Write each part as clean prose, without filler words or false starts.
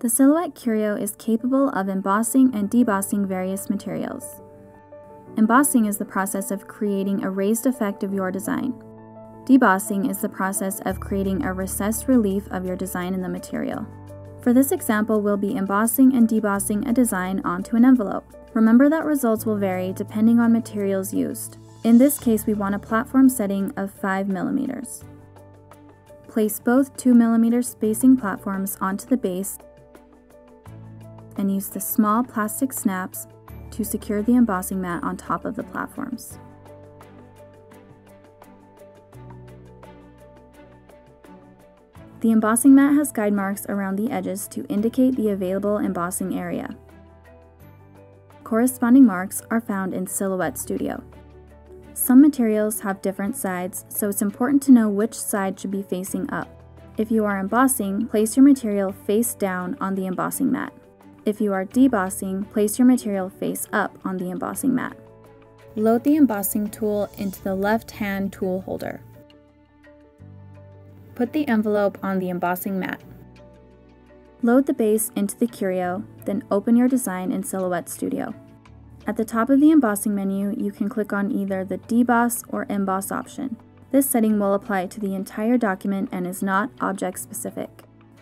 The Silhouette Curio is capable of embossing and debossing various materials. Embossing is the process of creating a raised effect of your design. Debossing is the process of creating a recessed relief of your design in the material. For this example, we'll be embossing and debossing a design onto an envelope. Remember that results will vary depending on materials used. In this case, we want a platform setting of 5 mm. Place both 2 mm spacing platforms onto the base and use the small plastic snaps to secure the embossing mat on top of the platforms. The embossing mat has guide marks around the edges to indicate the available embossing area. Corresponding marks are found in Silhouette Studio. Some materials have different sides, so it's important to know which side should be facing up. If you are embossing, place your material face down on the embossing mat. If you are debossing, place your material face up on the embossing mat. Load the embossing tool into the left-hand tool holder. Put the envelope on the embossing mat. Load the base into the curio, then open your design in Silhouette Studio. At the top of the embossing menu, you can click on either the Deboss or Emboss option. This setting will apply to the entire document and is not object-specific.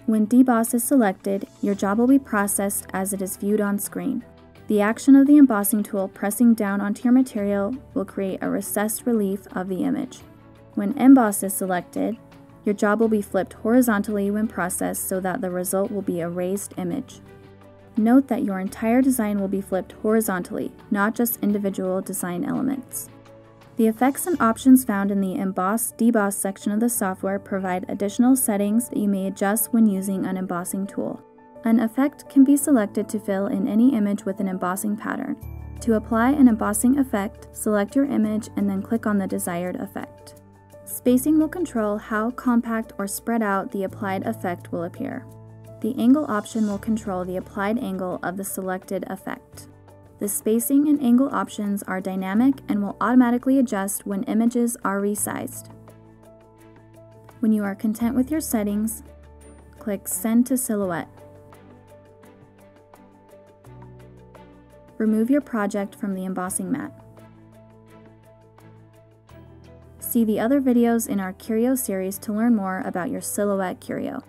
When Deboss is selected, your job will be processed as it is viewed on screen. The action of the embossing tool pressing down onto your material will create a recessed relief of the image. When Emboss is selected, your job will be flipped horizontally when processed so that the result will be a raised image. Note that your entire design will be flipped horizontally, not just individual design elements. The effects and options found in the Emboss/Deboss section of the software provide additional settings that you may adjust when using an embossing tool. An effect can be selected to fill in any image with an embossing pattern. To apply an embossing effect, select your image and then click on the desired effect. Spacing will control how compact or spread out the applied effect will appear. The angle option will control the applied angle of the selected effect. The spacing and angle options are dynamic and will automatically adjust when images are resized. When you are content with your settings, click Send to Silhouette. Remove your project from the embossing mat. See the other videos in our Curio series to learn more about your Silhouette Curio.